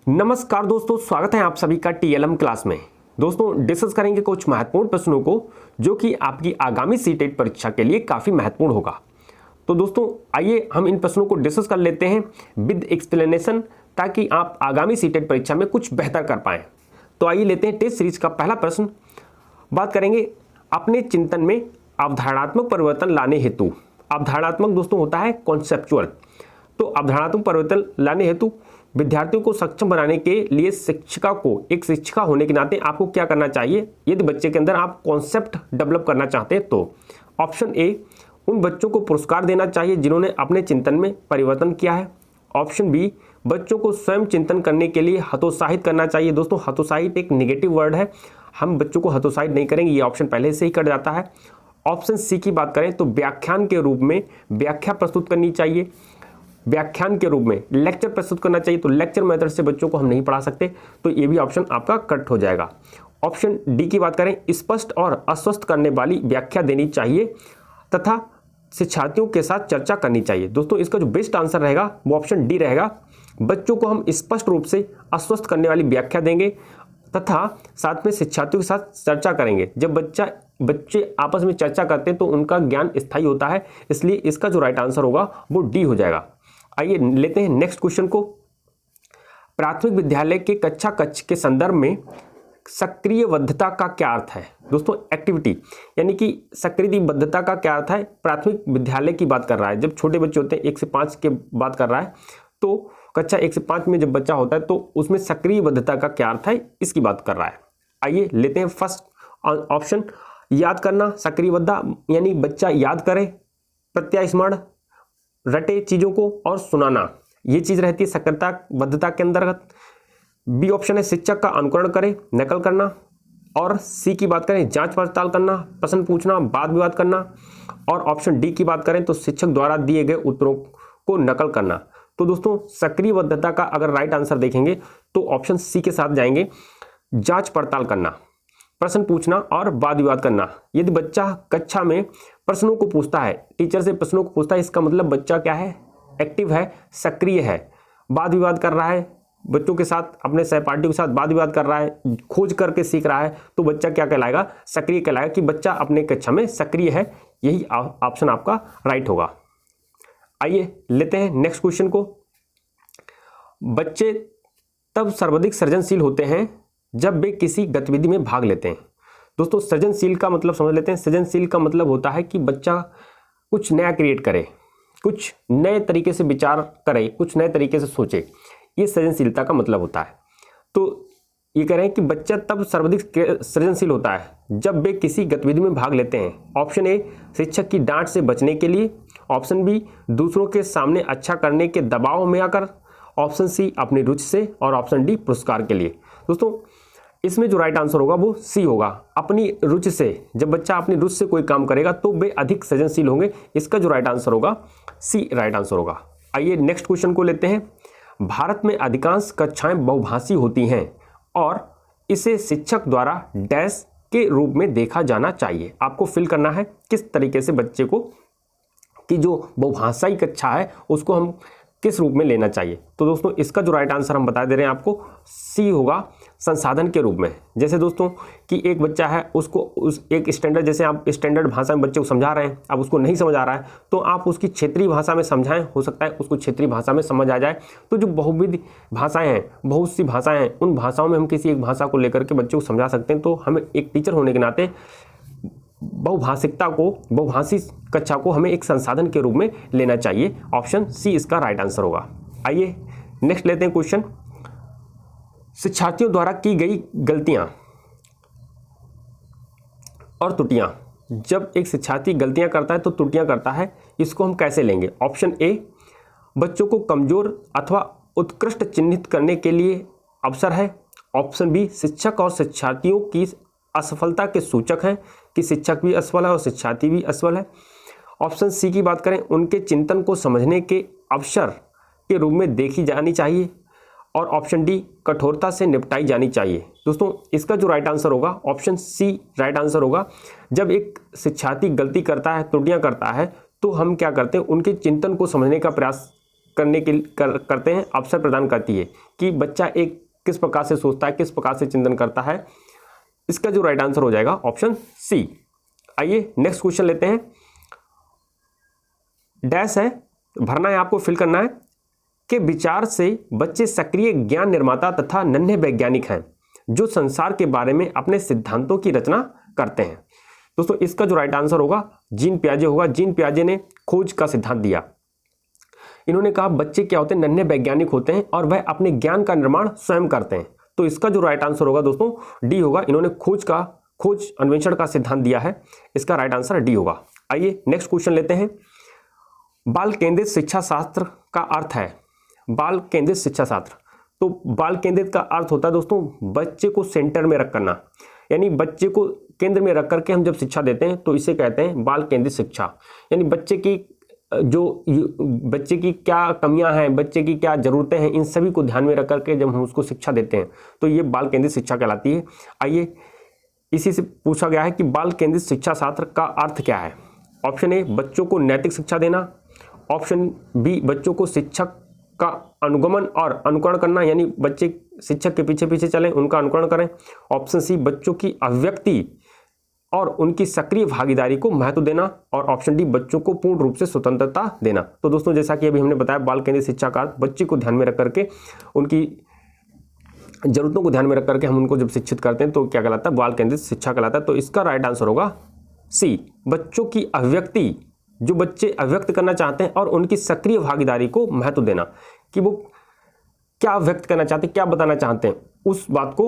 नमस्कार दोस्तों, स्वागत है आप सभी का टीएलएम क्लास में। दोस्तों डिस्कस करेंगे कुछ महत्वपूर्ण प्रश्नों को जो कि आपकी आगामी सीटेट परीक्षा के लिए काफ़ी महत्वपूर्ण होगा। तो दोस्तों आइए हम इन प्रश्नों को डिस्कस कर लेते हैं विद एक्सप्लेनेशन, ताकि आप आगामी सीटेट परीक्षा में कुछ बेहतर कर पाएँ। तो आइए लेते हैं टेस्ट सीरीज का पहला प्रश्न। बात करेंगे अपने चिंतन में अवधारणात्मक परिवर्तन लाने हेतु। अवधारणात्मक दोस्तों होता है कॉन्सेप्चुअल। तो अवधारणात्मक परिवर्तन लाने हेतु विद्यार्थियों को सक्षम बनाने के लिए शिक्षिका को, एक शिक्षिका होने के नाते आपको क्या करना चाहिए यदि बच्चे के अंदर आप कॉन्सेप्ट डेवलप करना चाहते हैं तो। ऑप्शन ए, उन बच्चों को पुरस्कार देना चाहिए जिन्होंने अपने चिंतन में परिवर्तन किया है। ऑप्शन बी, बच्चों को स्वयं चिंतन करने के लिए हतोत्साहित करना चाहिए। दोस्तों हतोत्साहित एक नेगेटिव वर्ड है, हम बच्चों को हतोत्साहित नहीं करेंगे, ये ऑप्शन पहले से ही कट जाता है। ऑप्शन सी की बात करें तो व्याख्यान के रूप में व्याख्या प्रस्तुत करनी चाहिए। व्याख्यान के रूप में लेक्चर प्रस्तुत करना चाहिए, तो लेक्चर मेथड से बच्चों को हम नहीं पढ़ा सकते, तो ये भी ऑप्शन आपका कट हो जाएगा। ऑप्शन डी की बात करें, स्पष्ट और अस्वस्थ करने वाली व्याख्या देनी चाहिए तथा शिक्षार्थियों के साथ चर्चा करनी चाहिए। दोस्तों इसका जो बेस्ट आंसर रहेगा वो ऑप्शन डी रहेगा। बच्चों को हम स्पष्ट रूप से अस्वस्थ करने वाली व्याख्या देंगे तथा साथ में शिक्षार्थियों के साथ चर्चा करेंगे। जब बच्चे आपस में चर्चा करते हैं तो उनका ज्ञान स्थायी होता है, इसलिए इसका जो राइट आंसर होगा वो डी हो जाएगा। आइए लेते हैं नेक्स्ट क्वेश्चन को। प्राथमिक विद्यालय के कक्षा कक्ष के संदर्भ में सक्रियबद्धता का क्या अर्थ है। दोस्तों एक्टिविटी, यानी कि सक्रियबद्धता का क्या अर्थ है। प्राथमिक विद्यालय की बात कर रहा है, जब छोटे बच्चे होते हैं 1 से 5 के बात कर रहा है, तो कक्षा 1 से 5 में जब बच्चा होता है तो उसमें सक्रियबद्धता का क्या अर्थ है, इसकी बात कर रहा है। आइए लेते हैं फर्स्ट ऑप्शन, याद करना। सक्रियबद्धता यानी बच्चा याद करे, प्रत्यास्मरण, रटे चीज़ों को और सुनाना, ये चीज़ रहती है सक्रियबद्धता के अंतर्गत। बी ऑप्शन है शिक्षक का अनुकरण करे, नकल करना। और सी की बात करें जांच पड़ताल करना, प्रश्न पूछना, वाद विवाद करना। और ऑप्शन डी की बात करें तो शिक्षक द्वारा दिए गए उत्तरों को नकल करना। तो दोस्तों सक्रियबद्धता का अगर राइट आंसर देखेंगे तो ऑप्शन सी के साथ जाएंगे, जांच पड़ताल करना, प्रश्न पूछना और वाद विवाद करना। यदि बच्चा कक्षा में प्रश्नों को पूछता है, टीचर से प्रश्नों को पूछता है, इसका मतलब बच्चा क्या है, एक्टिव है, सक्रिय है, वाद विवाद कर रहा है, बच्चों के साथ, अपने सहपाठियों के साथ वाद विवाद कर रहा है, खोज करके सीख रहा है, तो बच्चा क्या कहलाएगा, सक्रिय कहलाएगा, कि बच्चा अपने कक्षा में सक्रिय है। यही ऑप्शन आपका राइट होगा। आइए लेते हैं नेक्स्ट क्वेश्चन को। बच्चे तब सर्वाधिक सृजनशील होते हैं जब वे किसी गतिविधि में भाग लेते हैं। दोस्तों सृजनशील का मतलब समझ लेते हैं। सृजनशील का मतलब होता है कि बच्चा कुछ नया क्रिएट करे, कुछ नए तरीके से विचार करे, कुछ नए तरीके से सोचे, ये सृजनशीलता का मतलब होता है। तो ये कह रहे हैं कि बच्चा तब सर्वाधिक सृजनशील होता है जब वे किसी गतिविधि में भाग लेते हैं। ऑप्शन ए, शिक्षक की डांट से बचने के लिए। ऑप्शन बी, दूसरों के सामने अच्छा करने के दबाव में आकर। ऑप्शन सी, अपनी रुचि से। और ऑप्शन डी, पुरस्कार के लिए। दोस्तों इसमें जो राइट आंसर होगा वो सी होगा, अपनी रुचि से। जब बच्चा अपनी रुचि से कोई काम करेगा तो वे अधिक सृजनशील होंगे। इसका जो राइट आंसर होगा सी राइट आंसर होगा। आइए नेक्स्ट क्वेश्चन को लेते हैं। भारत में अधिकांश कक्षाएं बहुभाषी होती हैं और इसे शिक्षक द्वारा डैश के रूप में देखा जाना चाहिए। आपको फिल करना है किस तरीके से बच्चे को, कि जो बहुभाषाई कक्षा है उसको हम किस रूप में लेना चाहिए। तो दोस्तों इसका जो राइट आंसर हम बता दे रहे हैं आपको, सी होगा, संसाधन के रूप में। जैसे दोस्तों कि एक बच्चा है, उसको उस एक स्टैंडर्ड, जैसे आप स्टैंडर्ड भाषा में बच्चे को समझा रहे हैं, अब उसको नहीं समझ आ रहा है तो आप उसकी क्षेत्रीय भाषा में समझाएं, हो सकता है उसको क्षेत्रीय भाषा में समझ आ जाए। तो जो बहुविध भाषाएं हैं, बहुत सी भाषाएं हैं, उन भाषाओं में हम किसी एक भाषा को लेकर के बच्चे को समझा सकते हैं। तो हमें एक टीचर होने के नाते बहुभाषिकता को, बहुभाषी कक्षा को हमें एक संसाधन के रूप में लेना चाहिए। ऑप्शन सी इसका राइट आंसर होगा। आइए नेक्स्ट लेते हैं क्वेश्चन। शिक्षार्थियों द्वारा की गई गलतियां और त्रुटियां। जब एक शिक्षार्थी गलतियां करता है तो त्रुटियां करता है, इसको हम कैसे लेंगे। ऑप्शन ए, बच्चों को कमजोर अथवा उत्कृष्ट चिन्हित करने के लिए अवसर है। ऑप्शन बी, शिक्षक और शिक्षार्थियों की असफलता के सूचक हैं, कि शिक्षक भी असफल है और शिक्षार्थी भी असफल है। ऑप्शन सी की बात करें, उनके चिंतन को समझने के अवसर के रूप में देखी जानी चाहिए। और ऑप्शन डी, कठोरता से निपटाई जानी चाहिए। दोस्तों इसका जो राइट आंसर होगा ऑप्शन सी राइट आंसर होगा। जब एक शिक्षार्थी गलती करता है, त्रुटियां करता है, तो हम क्या करते हैं, उनके चिंतन को समझने का प्रयास करते हैं, अवसर प्रदान करती है कि बच्चा एक किस प्रकार से सोचता है, किस प्रकार से चिंतन करता है। इसका जो राइट आंसर हो जाएगा ऑप्शन सी। आइए नेक्स्ट क्वेश्चन लेते हैं। डैश है, भरना है, आपको फिल करना है कि विचार से बच्चे सक्रिय ज्ञान निर्माता तथा नन्हे वैज्ञानिक हैं जो संसार के बारे में अपने सिद्धांतों की रचना करते हैं। दोस्तों इसका जो राइट आंसर होगा जीन पियाजे होगा। जीन पियाजे ने खोज का सिद्धांत दिया। इन्होंने कहा बच्चे क्या होते हैं, नन्हे वैज्ञानिक होते हैं और वह अपने ज्ञान का निर्माण स्वयं करते हैं। तो इसका जो राइट आंसर होगा दोस्तों डी होगा। इन्होंने खोज अन्वेषण का सिद्धांत दिया है, इसका राइट आंसर डी होगा। आइए नेक्स्ट क्वेश्चन लेते हैं। बाल केंद्रित शिक्षा शास्त्र का अर्थ है, बाल केंद्रित शिक्षा शास्त्र। तो बाल केंद्रित का अर्थ होता है दोस्तों बच्चे को सेंटर में रख करना, यानी बच्चे को केंद्र में रख करके हम जब शिक्षा देते हैं तो इसे कहते हैं बाल केंद्रित शिक्षा। यानी बच्चे की क्या कमियां हैं, बच्चे की क्या जरूरतें हैं, इन सभी को ध्यान में रख करके जब हम उसको शिक्षा देते हैं तो ये बाल केंद्रित शिक्षा कहलाती है। आइए इसी से पूछा गया है कि बाल केंद्रित शिक्षा शास्त्र का अर्थ क्या है। ऑप्शन ए बच्चों को नैतिक शिक्षा देना, ऑप्शन बी बच्चों को शिक्षक का अनुगमन और अनुकरण करना, यानी बच्चे शिक्षक के पीछे पीछे चलें, उनका अनुकरण करें। ऑप्शन सी बच्चों की अभिव्यक्ति और उनकी सक्रिय भागीदारी को महत्व देना, और ऑप्शन डी बच्चों को पूर्ण रूप से स्वतंत्रता देना। तो दोस्तों जैसा कि अभी हमने बताया बाल केंद्रित शिक्षा का बच्चे को ध्यान में रख करके, उनकी जरूरतों को ध्यान में रख करके हम उनको जब शिक्षित करते हैं तो क्या कहलाता है, बाल केंद्रित शिक्षा कहलाता है। तो इसका राइट आंसर होगा सी, बच्चों की अभिव्यक्ति, जो बच्चे अभिव्यक्त करना चाहते हैं और उनकी सक्रिय भागीदारी को महत्व देना कि वो क्या व्यक्त करना चाहते हैं, क्या बताना चाहते हैं, उस बात को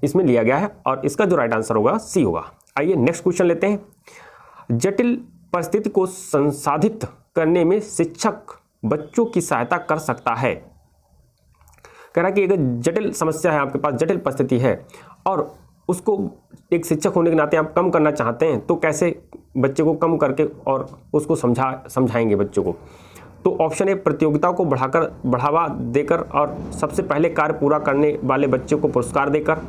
इसमें लिया गया है, और इसका जो राइट आंसर होगा सी होगा। आइए नेक्स्ट क्वेश्चन लेते हैं। जटिल परिस्थिति को संसाधित करने में शिक्षक बच्चों की सहायता कर सकता है। कह रहा है कि अगर जटिल समस्या है, आपके पास जटिल परिस्थिति है और उसको एक शिक्षक होने के नाते आप कम करना चाहते हैं, तो कैसे बच्चे को कम करके और उसको समझाएंगे बच्चों को। तो ऑप्शन ए प्रतियोगिता को बढ़ावा देकर और सबसे पहले कार्य पूरा करने वाले बच्चे को पुरस्कार देकर।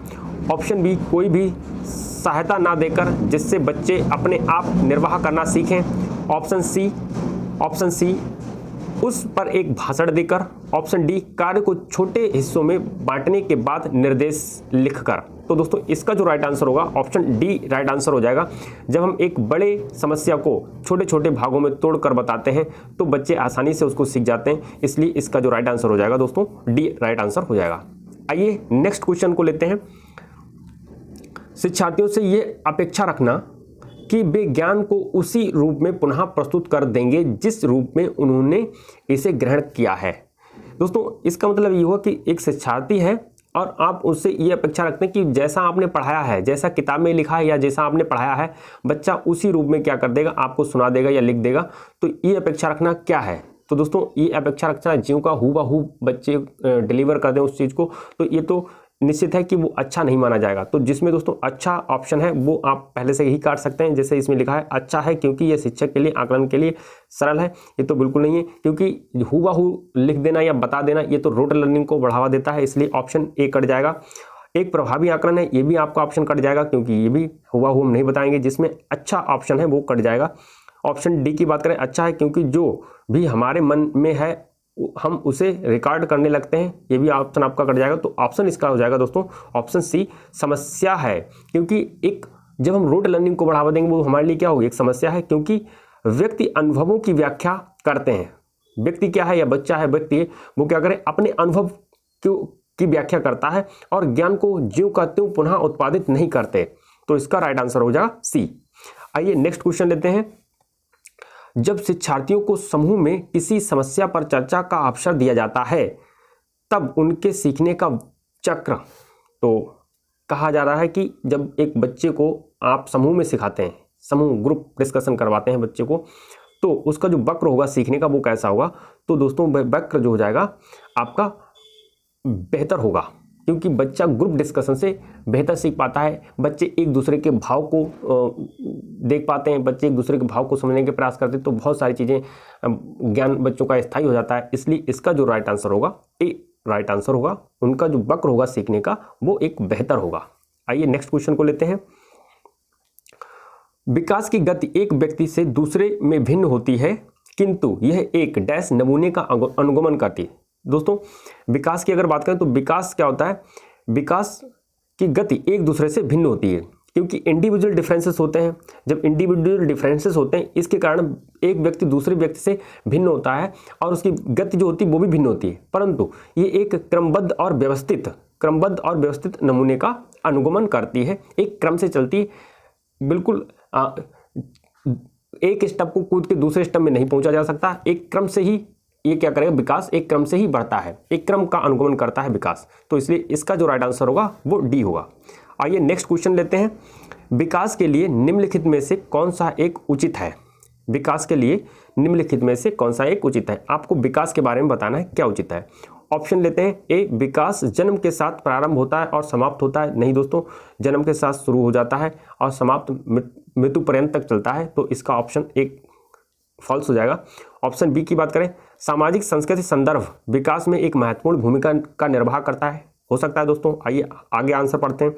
ऑप्शन बी कोई भी सहायता ना देकर जिससे बच्चे अपने आप निर्वाह करना सीखें। ऑप्शन सी उस पर एक भाषण देकर। ऑप्शन डी कार्य को छोटे हिस्सों में बांटने के बाद निर्देश लिखकर। तो दोस्तों इसका जो राइट आंसर होगा ऑप्शन डी राइट आंसर हो जाएगा। जब हम एक बड़े समस्या को छोटे छोटे भागों में तोड़कर बताते हैं तो बच्चे आसानी से उसको सीख जाते हैं, इसलिए इसका जो राइट आंसर हो जाएगा दोस्तों डी राइट आंसर हो जाएगा। आइए नेक्स्ट क्वेश्चन को लेते हैं। शिक्षार्थियों से ये अपेक्षा रखना कि वे ज्ञान को उसी रूप में पुनः प्रस्तुत कर देंगे जिस रूप में उन्होंने इसे ग्रहण किया है। दोस्तों इसका मतलब ये हुआ कि एक शिक्षार्थी है और आप उससे ये अपेक्षा रखते हैं कि जैसा आपने पढ़ाया है, जैसा किताब में लिखा है या जैसा आपने पढ़ाया है, बच्चा उसी रूप में क्या कर देगा, आपको सुना देगा या लिख देगा। तो ये अपेक्षा रखना क्या है? तो दोस्तों ये अपेक्षा रखना ज्यों का हूबहू बच्चे डिलीवर कर दें उस चीज़ को, तो ये तो निश्चित है कि वो अच्छा नहीं माना जाएगा। तो जिसमें दोस्तों अच्छा ऑप्शन है वो आप पहले से ही काट सकते हैं। जैसे इसमें लिखा है अच्छा है क्योंकि ये शिक्षक के लिए आकलन के लिए सरल है, ये तो बिल्कुल नहीं है, क्योंकि हूबहू लिख देना या बता देना ये तो रोट लर्निंग को बढ़ावा देता है, इसलिए ऑप्शन ए कट जाएगा। एक प्रभावी आकलन है, ये भी आपका ऑप्शन कट जाएगा क्योंकि ये भी हूबहू हम नहीं बताएंगे। जिसमें अच्छा ऑप्शन है वो कट जाएगा। ऑप्शन डी की बात करें, अच्छा है क्योंकि जो भी हमारे मन में है हम उसे रिकॉर्ड करने लगते हैं, ये भी ऑप्शन आपका कट जाएगा। तो ऑप्शन इसका हो जाएगा दोस्तों ऑप्शन सी, समस्या है, क्योंकि एक जब हम रोट लर्निंग को बढ़ावा देंगे वो हमारे लिए क्या होगी, एक समस्या है, क्योंकि व्यक्ति अनुभवों की व्याख्या करते हैं। व्यक्ति क्या है या बच्चा है, व्यक्ति वो क्या करे, अपने अनुभव की व्याख्या करता है और ज्ञान को ज्यों का त्यों पुनः उत्पादित नहीं करते। तो इसका राइट आंसर हो जाएगा सी। आइए नेक्स्ट क्वेश्चन लेते हैं। जब शिक्षार्थियों को समूह में किसी समस्या पर चर्चा का अवसर दिया जाता है तब उनके सीखने का चक्र, तो कहा जा रहा है कि जब एक बच्चे को आप समूह में सिखाते हैं, समूह ग्रुप डिस्कशन करवाते हैं बच्चे को, तो उसका जो वक्र होगा सीखने का वो कैसा होगा। तो दोस्तों वक्र जो हो जाएगा आपका बेहतर होगा, क्योंकि बच्चा ग्रुप डिस्कशन से बेहतर सीख पाता है। बच्चे एक दूसरे के भाव को देख पाते हैं, बच्चे एक दूसरे के भाव को समझने के प्रयास करते हैं, तो बहुत सारी चीज़ें ज्ञान बच्चों का स्थायी हो जाता है। इसलिए इसका जो राइट आंसर होगा ए राइट आंसर होगा। उनका जो वक्र होगा सीखने का वो एक बेहतर होगा। आइए नेक्स्ट क्वेश्चन को लेते हैं। विकास की गति एक व्यक्ति से दूसरे में भिन्न होती है, किंतु यह एक डैश नमूने का अनुगमन करती है। दोस्तों विकास की अगर बात करें तो विकास क्या होता है, विकास की गति एक दूसरे से भिन्न होती है, क्योंकि इंडिविजुअल डिफरेंसेस होते हैं। जब इंडिविजुअल डिफरेंसेस होते हैं इसके कारण एक व्यक्ति दूसरे व्यक्ति से भिन्न होता है और उसकी गति जो होती है वो भी भिन्न होती है, परंतु ये एक क्रमबद्ध और व्यवस्थित नमूने का अनुगमन करती है, एक क्रम से चलती है, बिल्कुल एक स्टेप को कूद के दूसरे स्टेप में नहीं पहुंचा जा सकता। एक क्रम से ही ये क्या करेगा, विकास एक क्रम से ही बढ़ता है, एक क्रम का अनुगमन करता है विकास। तो इसलिए इसका जो राइट आंसर होगा वो डी होगा। आइए नेक्स्ट क्वेश्चन लेते हैं। विकास के लिए निम्नलिखित में से कौन सा एक उचित है? विकास के लिए निम्नलिखित में से कौन सा एक उचित है? आपको विकास के बारे में बताना है क्या उचित है। ऑप्शन लेते हैं। ए, विकास जन्म के साथ प्रारंभ होता है और समाप्त होता है। नहीं दोस्तों, जन्म के साथ शुरू हो जाता है और समाप्त मृत्यु पर्यंत तक चलता है, तो इसका ऑप्शन एक फॉल्स हो जाएगा। ऑप्शन बी की बात करें, सामाजिक संस्कृति संदर्भ विकास में एक महत्वपूर्ण भूमिका का निर्वाह करता है, हो सकता है दोस्तों। आइए आगे आंसर पढ़ते हैं।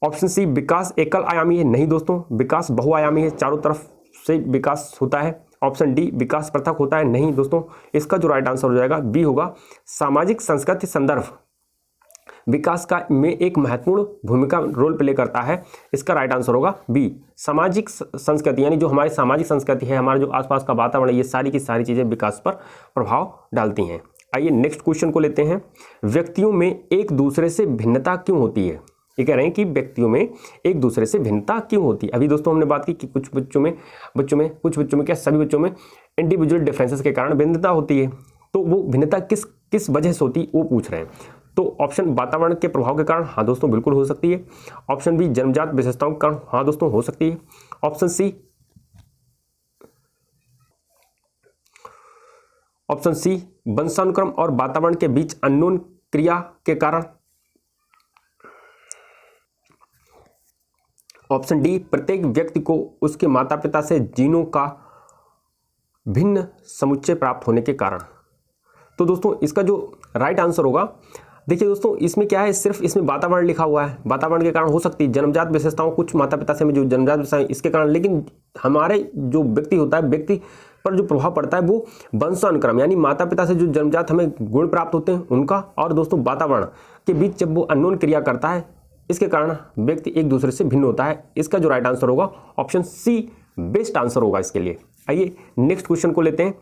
ऑप्शन सी, विकास एकल आयामी है। नहीं दोस्तों, विकास बहुआयामी है, चारों तरफ से विकास होता है। ऑप्शन डी, विकास पृथक होता है। नहीं दोस्तों, इसका जो राइट आंसर हो जाएगा बी होगा, सामाजिक संस्कृति संदर्भ विकास का में एक महत्वपूर्ण भूमिका रोल प्ले करता है। इसका राइट आंसर होगा बी, सामाजिक संस्कृति, यानी जो हमारी सामाजिक संस्कृति है, हमारे जो आसपास का वातावरण है, ये सारी की सारी चीज़ें विकास पर प्रभाव डालती हैं। आइए नेक्स्ट क्वेश्चन को लेते हैं। व्यक्तियों में एक दूसरे से भिन्नता क्यों होती है? ये कह रहे हैं कि व्यक्तियों में एक दूसरे से भिन्नता क्यों होती है। अभी दोस्तों हमने बात की कि कुछ बच्चों में क्या सभी बच्चों में इंडिविजुअल डिफरेंसेस के कारण भिन्नता होती है। तो वो भिन्नता किस वजह से होती है वो पूछ रहे हैं। तो ऑप्शन वातावरण के प्रभाव के कारण, हाँ दोस्तों बिल्कुल हो सकती है। ऑप्शन बी, जन्मजात विशेषताओं के कारण, हाँ दोस्तों हो सकती है। ऑप्शन सी, वंशानुक्रम और वातावरण के बीच अन्योन्य क्रिया के कारण। ऑप्शन डी, प्रत्येक व्यक्ति को उसके माता पिता से जीनों का भिन्न समुच्चय प्राप्त होने के कारण। तो दोस्तों इसका जो राइट आंसर होगा, देखिए दोस्तों इसमें क्या है, सिर्फ इसमें वातावरण लिखा हुआ है, वातावरण के कारण हो सकती है। जन्मजात विशेषताओं, कुछ माता पिता से में जो जन्मजात विशेषताएं इसके कारण, लेकिन हमारे जो व्यक्ति होता है, व्यक्ति पर जो प्रभाव पड़ता है वो वंशानुक्रम, यानी माता पिता से जो जन्मजात हमें गुण प्राप्त होते हैं उनका, और दोस्तों वातावरण के बीच जब वो अन्योन्य क्रिया करता है, इसके कारण व्यक्ति एक दूसरे से भिन्न होता है। इसका जो राइट आंसर होगा ऑप्शन सी बेस्ट आंसर होगा इसके लिए। आइए नेक्स्ट क्वेश्चन को लेते हैं।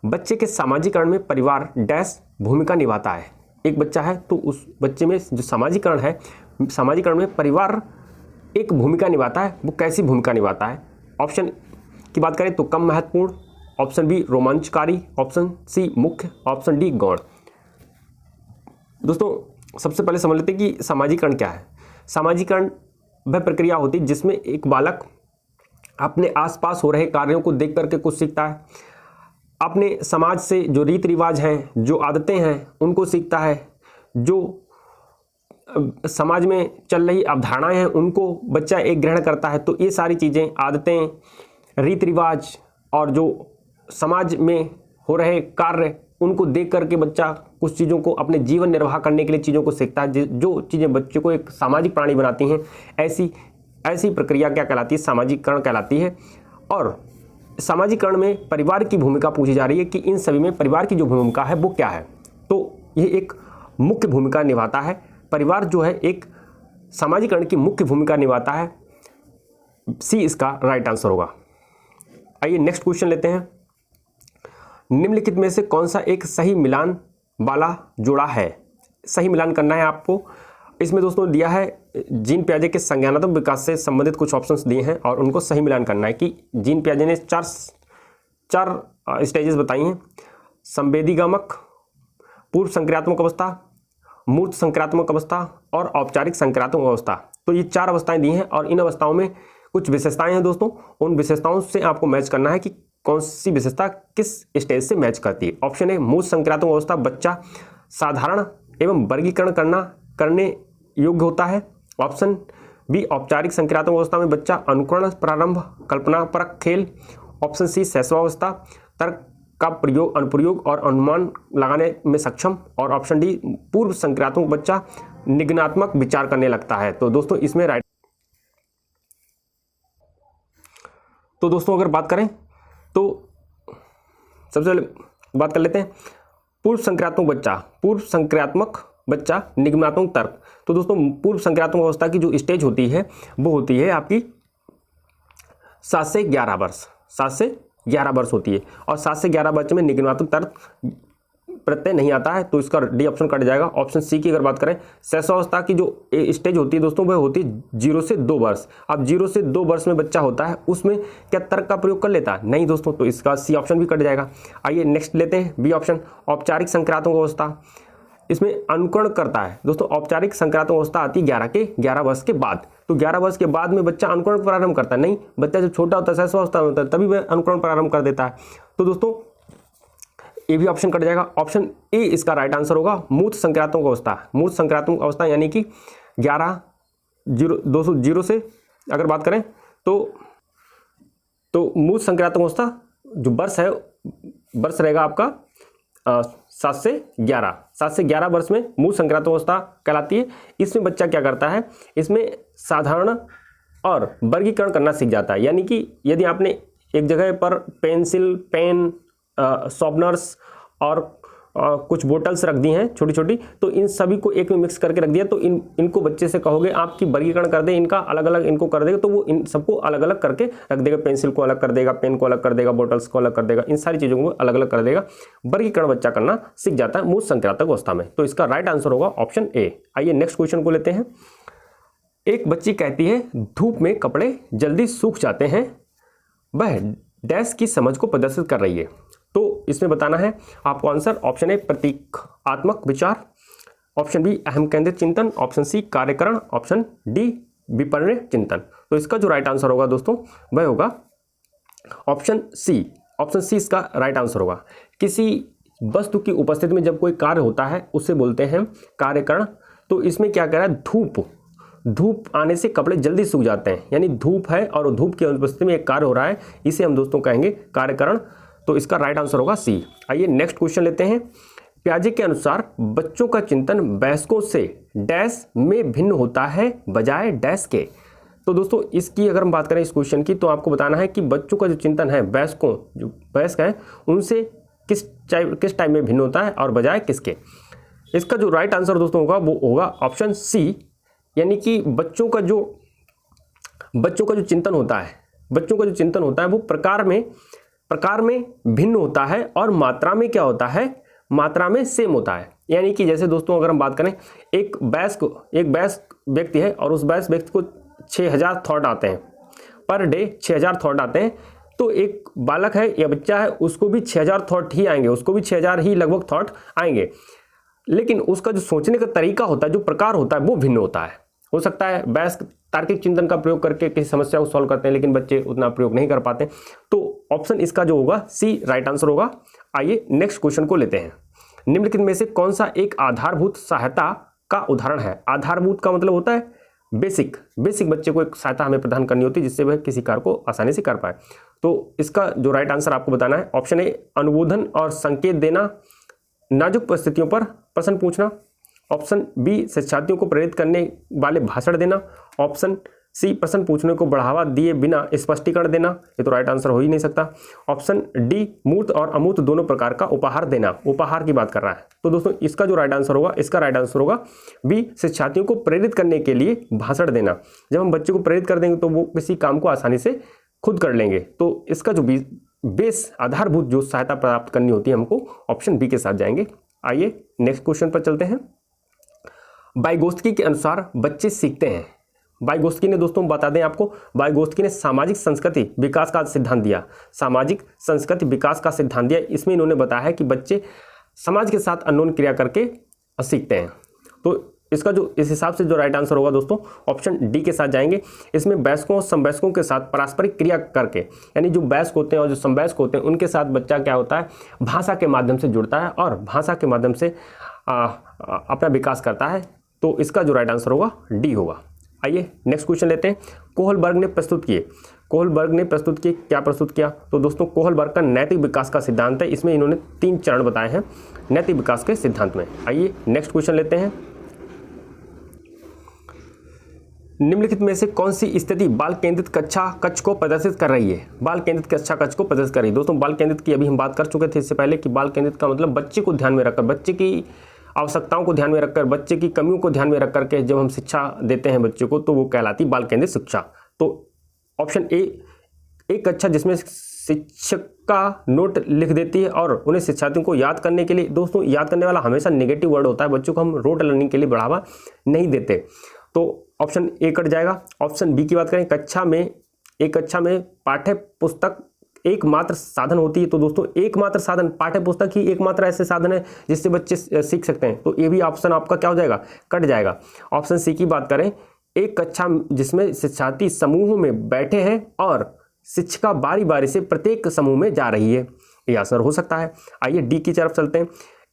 बच्चे के सामाजिकरण में परिवार डैश भूमिका निभाता है। एक बच्चा है तो उस बच्चे में जो सामाजिकरण में परिवार एक भूमिका निभाता है, वो कैसी भूमिका निभाता है? ऑप्शन की बात करें तो कम महत्वपूर्ण, ऑप्शन बी रोमांचकारी, ऑप्शन सी मुख्य, ऑप्शन डी गौण। दोस्तों सबसे पहले समझ लेते हैं कि सामाजिकरण क्या है। सामाजिकरण वह प्रक्रिया होती है जिसमें एक बालक अपने आसपास हो रहे कार्यों को देख करके कुछ सीखता है, अपने समाज से जो रीति रिवाज हैं, जो आदतें हैं उनको सीखता है, जो समाज में चल रही अवधारणाएं हैं उनको बच्चा एक ग्रहण करता है। तो ये सारी चीज़ें, आदतें, रीति रिवाज और जो समाज में हो रहे कार्य, उनको देख करके बच्चा कुछ चीज़ों को अपने जीवन निर्वाह करने के लिए चीज़ों को सीखता है, जो चीज़ें बच्चे को एक सामाजिक प्राणी बनाती हैं। ऐसी प्रक्रिया क्या कहलाती है? सामाजिकरण कहलाती है। और सामाजिकरण में परिवार की भूमिका पूछी जा रही है कि इन सभी में परिवार की जो भूमिका है वो क्या है। तो ये एक मुख्य भूमिका निभाता है। परिवार जो है एक सामाजिकरण की मुख्य भूमिका निभाता है। सी इसका राइट आंसर होगा। आइए नेक्स्ट क्वेश्चन लेते हैं। निम्नलिखित में से कौन सा एक सही मिलान वाला जोड़ा है? सही मिलान करना है आपको। इसमें दोस्तों दिया है जीन पियाजे के संज्ञानात्मक विकास से संबंधित कुछ ऑप्शंस दिए हैं और उनको सही मिलान करना है कि जीन पियाजे ने चार स्टेजेस बताई हैं: संवेदीगामक, पूर्व संक्रियात्मक अवस्था, मूर्त संक्रियात्मक अवस्था और औपचारिक संक्रियात्मक अवस्था। तो ये 4 अवस्थाएं दी हैं और इन अवस्थाओं में कुछ विशेषताएं हैं दोस्तों। उन विशेषताओं से आपको मैच करना है कि कौन सी विशेषता किस स्टेज से मैच करती है। ऑप्शन ए मूर्त संक्रियात्मक अवस्था, बच्चा साधारण एवं वर्गीकरण करने योग्य होता है। ऑप्शन बी औपचारिक संक्रियात्मक अवस्था में बच्चा अनुकरण, प्रारंभ, कल्पनापरक खेल। ऑप्शन सी शैशवावस्था, तर्क का प्रयोग, अनुप्रयोग और अनुमान लगाने में सक्षम। और ऑप्शन डी पूर्व संक्रियात्मक, बच्चा निगमनात्मक विचार करने लगता है। तो दोस्तों इसमें राइट, तो दोस्तों अगर बात करें तो सबसे पहले बात कर लेते हैं पूर्व संक्रियात्मक बच्चा निगमनात्मक तर्क। तो दोस्तों पूर्व संक्रियात्मक अवस्था की जो स्टेज होती है वो होती है आपकी 7 से 11 वर्ष, 7 से 11 वर्ष होती है। और 7 से 11 वर्ष में निगमनात्मक तर्क प्रत्यय नहीं आता है, तो इसका डी ऑप्शन कट जाएगा। ऑप्शन सी की अगर बात करें, शैशवावस्था की जो स्टेज होती है दोस्तों वह होती है 0 से 2 वर्ष। अब 0 से 2 वर्ष में बच्चा होता है, उसमें क्या तर्क का प्रयोग कर लेता है? नहीं दोस्तों, तो इसका सी ऑप्शन भी कट जाएगा। आइए नेक्स्ट लेते हैं बी ऑप्शन, औपचारिक संक्रियात्मक अवस्था। इसमें अनुकरण करता है दोस्तों। औपचारिक संक्रियात्मक अवस्था आती है 11 वर्ष के बाद। तो 11 वर्ष के बाद में बच्चा अनुकरण प्रारंभ करता है? नहीं, बच्चा जब छोटा होता है, शैशवावस्था में होता है, तभी वह अनुकरण प्रारंभ कर देता है। तो दोस्तों ये भी ऑप्शन कट जाएगा। ऑप्शन ए इसका राइट आंसर होगा, मूर्त संक्रियात्मक अवस्था। मूर्त संक्रियात्मक अवस्था यानी कि 0 से अगर बात करें तो मूर्त संक्रियात्मक अवस्था जो वर्ष है, वर्ष रहेगा आपका 7 से 11 वर्ष में मूर्त संक्रियात्मक अवस्था कहलाती है। इसमें बच्चा क्या करता है, इसमें साधारण और वर्गीकरण करना सीख जाता है। यानी कि यदि आपने एक जगह पर पेंसिल, पेन, शॉर्पनर्स और कुछ बोटल्स रख दी हैं छोटी छोटी, तो इन सभी को एक में मिक्स करके रख दिया, तो इनको बच्चे से कहोगे आपकी वर्गीकरण कर दे, इनका अलग अलग इनको कर देगा, तो वो इन सबको अलग अलग करके रख देगा। पेंसिल को अलग कर देगा, पेन को अलग कर देगा, बोटल्स को अलग कर देगा, इन सारी चीज़ों को अलग अलग कर देगा। वर्गीकरण बच्चा करना सीख जाता है मूर्त संक्रियात्मक अवस्था में। तो इसका राइट आंसर होगा ऑप्शन ए। आइए नेक्स्ट क्वेश्चन को लेते हैं। एक बच्ची कहती है धूप में कपड़े जल्दी सूख जाते हैं, वह डैश की समझ को प्रदर्शित कर रही है। तो इसमें बताना है आपको आंसर। ऑप्शन ए प्रतीकात्मक विचार, ऑप्शन बी अहम केंद्रित चिंतन, ऑप्शन सी कार्यकरण, ऑप्शन डी विपर्य चिंतन। तो इसका जो राइट आंसर होगा दोस्तों वह होगा ऑप्शन सी। ऑप्शन सी इसका राइट आंसर होगा। किसी वस्तु की उपस्थिति में जब कोई कार्य होता है उसे बोलते हैं कार्यकरण। तो इसमें क्या कह रहा है, धूप आने से कपड़े जल्दी सूख जाते हैं, यानी धूप है और धूप की उपस्थिति में एक कार्य हो रहा है, इसे हम दोस्तों कहेंगे कार्यकरण। तो इसका राइट आंसर होगा सी। आइए नेक्स्ट क्वेश्चन लेते हैं। पियाजे के अनुसार बच्चों का चिंतन वयस्कों से डैश में भिन्न होता है बजाय डैश के। तो दोस्तों इसकी अगर हम बात करें इस क्वेश्चन की, तो आपको बताना है कि बच्चों का जो चिंतन है वयस्कों, जो वयस्क है उनसे किस टाइम में भिन्न होता है और बजाय किसके। इसका जो राइट आंसर दोस्तों होगा वो होगा ऑप्शन सी, यानी कि बच्चों का जो चिंतन होता है वो प्रकार में भिन्न होता है और मात्रा में क्या होता है, मात्रा में सेम होता है। यानी कि जैसे दोस्तों अगर हम बात करें, एक वयस्क व्यक्ति है और उस वयस्क व्यक्ति को 6000 थॉट आते हैं पर डे, 6000 थॉट आते हैं। तो एक बालक है या बच्चा है, उसको भी 6000 थॉट ही आएंगे, उसको भी 6000 ही लगभग थॉट आएंगे, लेकिन उसका जो सोचने का तरीका होता है, जो प्रकार होता है वो भिन्न होता है। हो सकता है वयस्क तार्किक चिंतन का प्रयोग करके किसी समस्या को सॉल्व करते हैं, लेकिन बच्चे उतना प्रयोग नहीं कर पाते। तो ऑप्शन इसका जो होगा सी राइट आंसर होगा। आइए नेक्स्ट क्वेश्चन को लेते हैं। निम्नलिखित में से कौन सा एक आधारभूत सहायता का उदाहरण है? आधारभूत का मतलब होता है बेसिक बच्चे को एक सहायता हमें प्रदान करनी होती है जिससे वह किसी कार्य को आसानी से कर पाए। तो इसका जो राइट आंसर आपको बताना है, ऑप्शन ए अनुबोधन और संकेत देना, नाजुक परिस्थितियों पर प्रश्न पूछना, ऑप्शन बी शिक्षार्थियों को प्रेरित करने वाले भाषण देना, ऑप्शन सी प्रश्न पूछने को बढ़ावा दिए बिना स्पष्टीकरण देना, ये तो राइट आंसर हो ही नहीं सकता, ऑप्शन डी मूर्त और अमूर्त दोनों प्रकार का उपहार देना, उपहार की बात कर रहा है। तो दोस्तों इसका जो राइट आंसर होगा, इसका राइट आंसर होगा बी शिक्षार्थियों को प्रेरित करने के लिए भाषण देना। जब हम बच्चे को प्रेरित कर देंगे तो वो किसी काम को आसानी से खुद कर लेंगे। तो इसका जो बेस आधारभूत जो सहायता प्राप्त करनी होती है हमको, ऑप्शन बी के साथ जाएंगे। आइए नेक्स्ट क्वेश्चन पर चलते हैं। वाइगोत्स्की के अनुसार बच्चे सीखते हैं। वाइगोत्स्की ने दोस्तों बता दें आपको, वाइगोत्स्की ने सामाजिक संस्कृति विकास का सिद्धांत दिया, सामाजिक संस्कृति विकास का सिद्धांत दिया। इसमें इन्होंने बताया है कि बच्चे समाज के साथ अन्योन्य क्रिया करके सीखते हैं। तो इसका जो इस हिसाब से जो राइट आंसर होगा दोस्तों, ऑप्शन डी के साथ जाएंगे। इसमें वयस्कों और समवयस्कों के साथ पारस्परिक क्रिया करके, यानी जो वयस्क होते हैं और जो समवयस्क होते हैं उनके साथ बच्चा क्या होता है, भाषा के माध्यम से जुड़ता है और भाषा के माध्यम से अपना विकास करता है। तो इसका जो राइट आंसर होगा डी होगा। आइए नेक्स्ट क्वेश्चन लेते हैं। कोहलबर्ग ने प्रस्तुत किए, क्या प्रस्तुत किया? तो दोस्तों कोहलबर्ग का नैतिक विकास का सिद्धांत है। इसमें इन्होंने 3 चरण बताए हैं नैतिक विकास के सिद्धांत में। आइए नेक्स्ट क्वेश्चन लेते हैं। निम्नलिखित में से कौन सी स्थिति बाल केंद्रित कक्षा कक्ष को प्रदर्शित कर रही है? बाल केंद्रित कक्षा कक्ष को प्रदर्शित कर रही है। दोस्तों बाल केंद्रित की अभी हम बात कर चुके थे इससे पहले कि बाल केंद्रित का मतलब बच्चे को ध्यान में रखकर, बच्चे की आवश्यकताओं को ध्यान में रखकर, बच्चे की कमियों को ध्यान में रख करके जब हम शिक्षा देते हैं बच्चे को तो वो कहलाती बाल केंद्रित शिक्षा। तो ऑप्शन ए, एक कक्षा जिसमें शिक्षक का नोट लिख देती है और उन्हें शिक्षार्थियों को याद करने के लिए, दोस्तों याद करने वाला हमेशा नेगेटिव वर्ड होता है, बच्चों को हम रोट लर्निंग के लिए बढ़ावा नहीं देते, तो ऑप्शन ए कट जाएगा। ऑप्शन बी की बात करें, एक कक्षा में पाठ्य पुस्तक एकमात्र साधन होती है, तो दोस्तों एकमात्र साधन पाठ्य पुस्तक ही एकमात्र ऐसे साधन है जिससे बच्चे सीख सकते हैं, तो ये भी ऑप्शन आपका क्या हो जाएगा, कट जाएगा। ऑप्शन सी की बात करें, एक कक्षा जिसमें शिक्षार्थी समूहों में बैठे हैं और शिक्षिका बारी बारी से प्रत्येक समूह में जा रही है, ये आंसर हो सकता है। आइए डी की तरफ चलते हैं।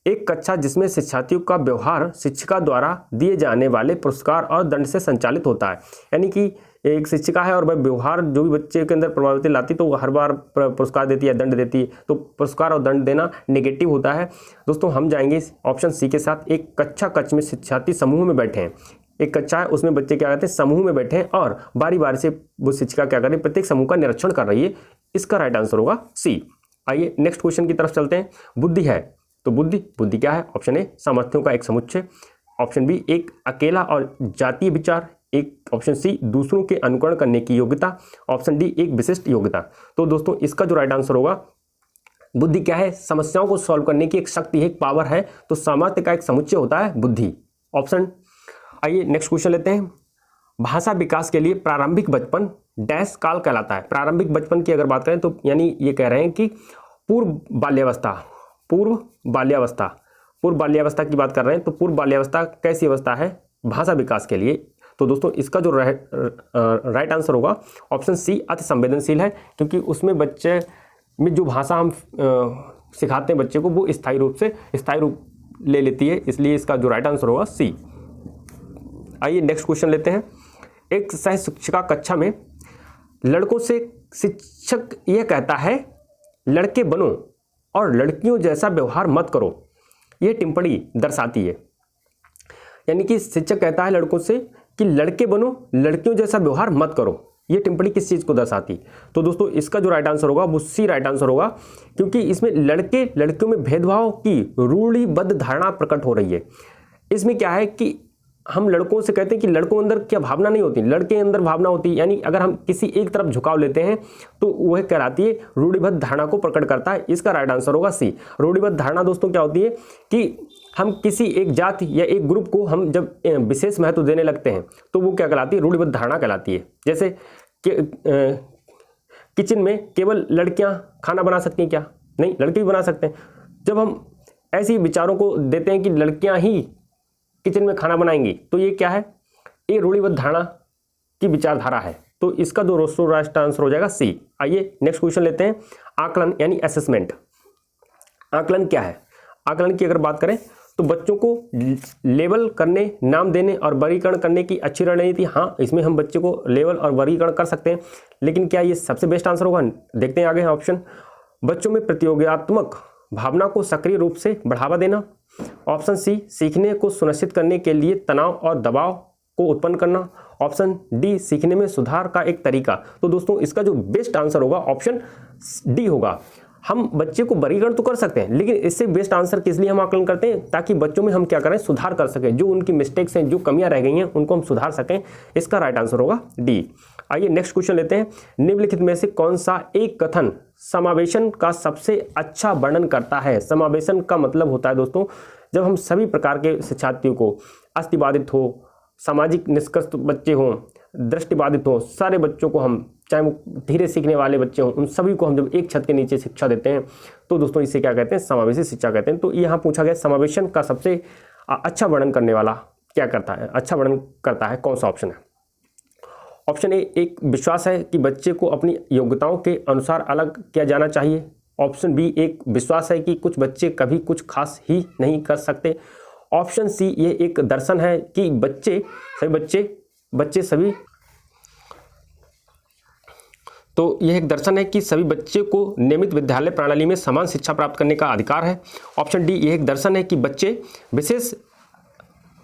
एक कक्षा जिसमें शिक्षार्थियों का व्यवहार शिक्षिका द्वारा दिए जाने वाले पुरस्कार और दंड से संचालित होता है, यानी कि एक शिक्षिका है और वह व्यवहार जो भी बच्चे के अंदर प्रभावित लाती तो हर बार पुरस्कार देती है, दंड देती है, तो पुरस्कार और दंड देना नेगेटिव होता है। दोस्तों हम जाएंगे ऑप्शन सी के साथ, एक कक्षा कक्ष में शिक्षार्थी समूह में बैठे हैं, एक कक्षा है उसमें बच्चे क्या करते हैं, समूह में बैठे हैं और बारी बारी से वो शिक्षिका क्या कर रही है, प्रत्येक समूह का निरीक्षण कर रही है, इसका राइट आंसर होगा सी। आइए नेक्स्ट क्वेश्चन की तरफ चलते हैं। बुद्धि है, तो बुद्धि क्या है? ऑप्शन ए, सामर्थ्यों का एक समुच्चय, ऑप्शन बी एक अकेला और जातीय विचार, एक ऑप्शन सी दूसरों के अनुकरण करने की योग्यता, ऑप्शन डी एक विशिष्ट योग्यता। तो दोस्तों इसका जो राइट आंसर होगा, बुद्धि क्या है? समस्याओं को सॉल्व करने की एक शक्ति है, एक पावर है, तो सामर्थ्य का एक समुच्चय होता है बुद्धि, ऑप्शन। आइए नेक्स्ट क्वेश्चन लेते हैं। भाषा विकास के लिए प्रारंभिक बचपन डैश काल कहलाता है। प्रारंभिक बचपन की अगर बात करें तो यानी ये कह रहे हैं कि पूर्व बाल्यावस्था की बात कर रहे हैं, तो पूर्व बाल्यावस्था कैसी अवस्था है भाषा विकास के लिए? तो दोस्तों इसका जो राइट आंसर होगा ऑप्शन सी, अति संवेदनशील है, क्योंकि उसमें बच्चे में जो भाषा हम सिखाते हैं बच्चे को वो स्थायी रूप ले लेती है, इसलिए इसका जो राइट आंसर होगा सी। आइए नेक्स्ट क्वेश्चन लेते हैं। एक सह शिक्षिका कक्षा में लड़कों से शिक्षक यह कहता है लड़के बनो और लड़कियों जैसा व्यवहार मत करो, यह टिप्पणी दर्शाती है, यानी कि शिक्षक कहता है लड़कों से कि लड़के बनो लड़कियों जैसा व्यवहार मत करो, यह टिप्पणी किस चीज़ को दर्शाती? तो दोस्तों इसका जो राइट आंसर होगा वो सी राइट आंसर होगा, क्योंकि इसमें लड़के लड़कियों में भेदभाव की रूढ़िबद्ध धारणा प्रकट हो रही है। इसमें क्या है कि हम लड़कों से कहते हैं कि लड़कों अंदर क्या भावना नहीं होती, लड़के अंदर भावना होती है, यानी अगर हम किसी एक तरफ झुकाव लेते हैं तो वह कहलाती है रूढ़िबद्ध धारणा को प्रकट करता है, इसका राइट आंसर होगा सी। रूढ़िबद्ध धारणा दोस्तों क्या होती है कि हम किसी एक जाति या एक ग्रुप को हम जब विशेष महत्व देने लगते हैं तो वो क्या कहलाती है, रूढ़िबद्ध धारणा कहलाती है। जैसे किचन में केवल लड़कियां खाना बना सकती हैं क्या? नहीं, लड़के भी बना सकते हैं। जब हम ऐसे विचारों को देते हैं कि लड़कियां ही किचन में खाना बनाएंगी तो ये क्या है, ये रूढ़िबद्ध धारणा की विचारधारा है, तो इसका जो राइट आंसर हो जाएगा सी। आइए नेक्स्ट क्वेश्चन लेते हैं। आकलन यानी असेसमेंट, आकलन क्या है? आकलन की अगर बात करें तो बच्चों को लेवल करने, नाम देने और वर्गीकरण करने की अच्छी रणनीति, हाँ इसमें हम बच्चे को लेवल और वर्गीकरण कर सकते हैं, लेकिन क्या ये सबसे बेस्ट आंसर होगा? देखते हैं आगे ऑप्शन। बच्चों में प्रतियोगितात्मक भावना को सक्रिय रूप से बढ़ावा देना, ऑप्शन सी सीखने को सुनिश्चित करने के लिए तनाव और दबाव को उत्पन्न करना, ऑप्शन डी सीखने में सुधार का एक तरीका। तो दोस्तों इसका जो बेस्ट आंसर होगा ऑप्शन डी होगा। हम बच्चे को वर्गीकरण तो कर सकते हैं, लेकिन इससे बेस्ट आंसर किस लिए हम आकलन करते हैं? ताकि बच्चों में हम क्या करें, सुधार कर सकें, जो उनकी मिस्टेक्स हैं, जो कमियां रह गई हैं उनको हम सुधार सकें, इसका राइट आंसर होगा डी। आइए नेक्स्ट क्वेश्चन लेते हैं। निम्नलिखित में से कौन सा एक कथन समावेशन का सबसे अच्छा वर्णन करता है? समावेशन का मतलब होता है दोस्तों जब हम सभी प्रकार के शिक्षार्थियों को, अस्थिबाधित हो, सामाजिक निष्कर्ष बच्चे हों, दृष्टिबाधित हों, सारे बच्चों को हम, चाहे वो धीरे सीखने वाले बच्चे हों, उन सभी को हम जब एक छत के नीचे शिक्षा देते हैं तो दोस्तों इसे क्या कहते हैं, समावेशी शिक्षा कहते हैं। तो यहाँ पूछा गया समावेशन का सबसे अच्छा वर्णन करने वाला क्या करता है, अच्छा वर्णन करता है, कौन सा ऑप्शन है? ऑप्शन ए एक विश्वास है कि बच्चे को अपनी योग्यताओं के अनुसार अलग किया जाना चाहिए, ऑप्शन बी एक विश्वास है कि कुछ बच्चे कभी कुछ खास ही नहीं कर सकते, ऑप्शन सी ये एक दर्शन है कि तो यह एक दर्शन है कि सभी बच्चे को नियमित विद्यालय प्रणाली में समान शिक्षा प्राप्त करने का अधिकार है, ऑप्शन डी यह एक दर्शन है कि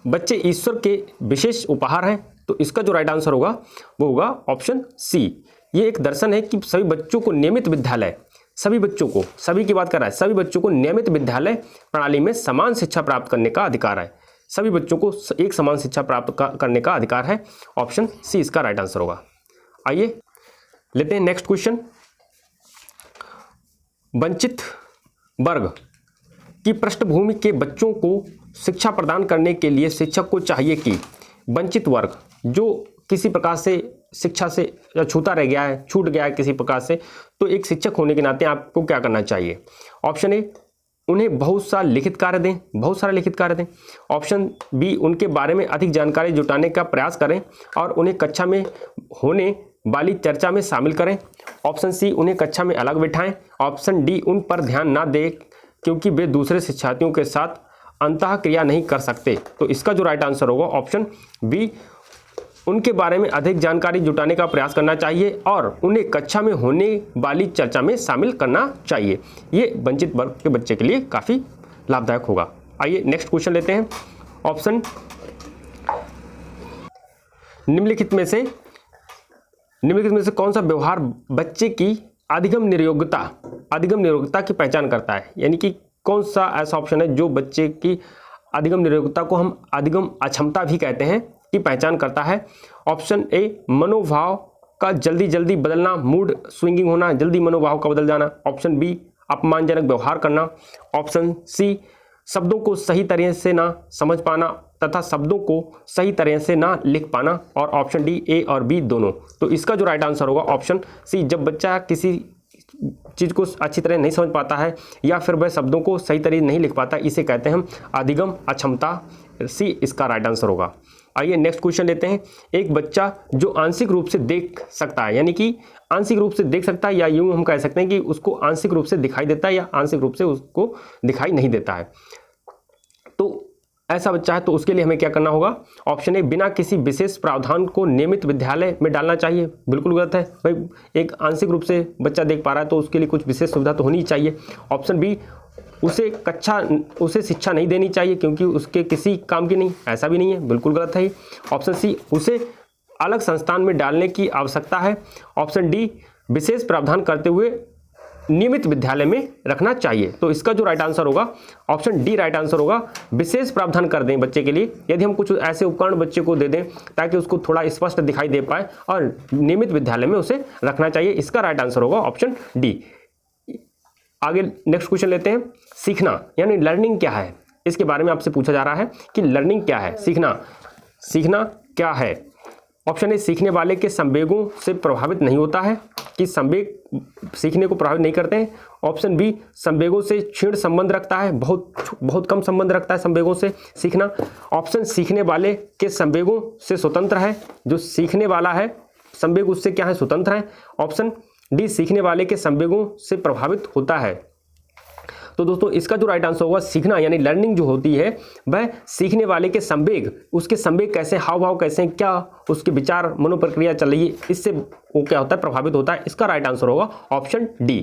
बच्चे ईश्वर के विशेष उपहार हैं, तो इसका जो राइट आंसर होगा वो होगा ऑप्शन सी। ये एक दर्शन है कि सभी बच्चों को नियमित विद्यालय, सभी बच्चों को, सभी की बात कर रहा है, सभी बच्चों को नियमित विद्यालय प्रणाली में समान शिक्षा प्राप्त करने का अधिकार है। सभी बच्चों को एक समान शिक्षा प्राप्त करने का अधिकार है। ऑप्शन सी इसका राइट आंसर होगा। आइए लेते हैं नेक्स्ट क्वेश्चन। वंचित वर्ग की पृष्ठभूमि के बच्चों को शिक्षा प्रदान करने के लिए शिक्षक को चाहिए कि वंचित वर्ग जो किसी प्रकार से शिक्षा से छूटा रह गया है, छूट गया है किसी प्रकार से, तो एक शिक्षक होने के नाते आपको क्या करना चाहिए? ऑप्शन ए, उन्हें बहुत सारा लिखित कार्य दें, बहुत सारा लिखित कार्य दें। ऑप्शन बी, उनके बारे में अधिक जानकारी जुटाने का प्रयास करें और उन्हें कक्षा में होने वाली चर्चा में शामिल करें। ऑप्शन सी, उन्हें कक्षा में अलग बिठाएं। ऑप्शन डी, उन पर ध्यान ना दें क्योंकि वे दूसरे शिक्षार्थियों के साथ अंतःक्रिया नहीं कर सकते। तो इसका जो राइट आंसर होगा ऑप्शन बी, उनके बारे में अधिक जानकारी जुटाने का प्रयास करना चाहिए और उन्हें कक्षा में होने वाली चर्चा में शामिल करना चाहिए। ये वंचित वर्ग के बच्चे के लिए काफ़ी लाभदायक होगा। आइए नेक्स्ट क्वेश्चन लेते हैं। ऑप्शन निम्नलिखित में से कौन सा व्यवहार बच्चे की अधिगम निरोगता की पहचान करता है? यानी कि कौन सा ऐसा ऑप्शन है जो बच्चे की अधिगम निरोगता को हम अधिगम अक्षमता भी कहते हैं की पहचान करता है? ऑप्शन ए, मनोभाव का जल्दी बदलना, मूड स्विंगिंग होना, जल्दी मनोभाव का बदल जाना। ऑप्शन बी, अपमानजनक व्यवहार करना। ऑप्शन सी, शब्दों को सही तरह से ना समझ पाना तथा शब्दों को सही तरह से ना लिख पाना। और ऑप्शन डी, ए और बी दोनों। तो इसका जो राइट आंसर होगा ऑप्शन सी, जब बच्चा किसी चीज़ को अच्छी तरह नहीं समझ पाता है या फिर वह शब्दों को सही तरह नहीं लिख पाता, इसे कहते हैं हम अधिगम अक्षमता। सी इसका राइट आंसर होगा। आइए नेक्स्ट क्वेश्चन लेते हैं। एक बच्चा जो आंशिक रूप से देख सकता है, यानी कि आंशिक रूप से देख सकता है, या यूं हम कह सकते हैं कि उसको आंशिक रूप से दिखाई देता है या आंशिक रूप से उसको दिखाई नहीं देता है, तो ऐसा बच्चा है तो उसके लिए हमें क्या करना होगा? ऑप्शन ए, बिना किसी विशेष प्रावधान को नियमित विद्यालय में डालना चाहिए। बिल्कुल गलत है भाई, एक आंशिक रूप से बच्चा देख पा रहा है तो उसके लिए कुछ विशेष सुविधा तो होनी ही चाहिए। ऑप्शन बी, उसे शिक्षा नहीं देनी चाहिए क्योंकि उसके किसी काम की नहीं, ऐसा भी नहीं है, बिल्कुल गलत है। ऑप्शन सी, उसे अलग संस्थान में डालने की आवश्यकता है। ऑप्शन डी, विशेष प्रावधान करते हुए नियमित विद्यालय में रखना चाहिए। तो इसका जो राइट आंसर होगा ऑप्शन डी राइट आंसर होगा, विशेष प्रावधान कर दें बच्चे के लिए। यदि हम कुछ ऐसे उपकरण बच्चे को दे दें ताकि उसको थोड़ा स्पष्ट दिखाई दे पाए और नियमित विद्यालय में उसे रखना चाहिए, इसका राइट आंसर होगा ऑप्शन डी। आगे नेक्स्ट क्वेश्चन लेते हैं। सीखना यानी लर्निंग क्या है, इसके बारे में आपसे पूछा जा रहा है कि लर्निंग क्या है, सीखना क्या है। ऑप्शन ए, सीखने वाले के संवेगों से प्रभावित नहीं होता है, कि संवेग सीखने को प्रभावित नहीं करते हैं। ऑप्शन बी, संवेगों से क्षीण संबंध रखता है, बहुत कम संबंध रखता है संवेगों से सीखना। ऑप्शन, सीखने वाले के संवेगों से स्वतंत्र है, जो सीखने वाला है संवेग उससे क्या है, स्वतंत्र है। ऑप्शन डी, सीखने वाले के संवेगों से प्रभावित होता है। तो दोस्तों इसका जो राइट आंसर होगा, सीखना यानी लर्निंग जो होती है वह सीखने वाले के संवेग, उसके संवेग कैसे, हाव भाव कैसे, क्या उसके विचार मनोप्रक्रिया चल रही है, इससे वो क्या होता है, प्रभावित होता है। इसका राइट आंसर होगा ऑप्शन डी।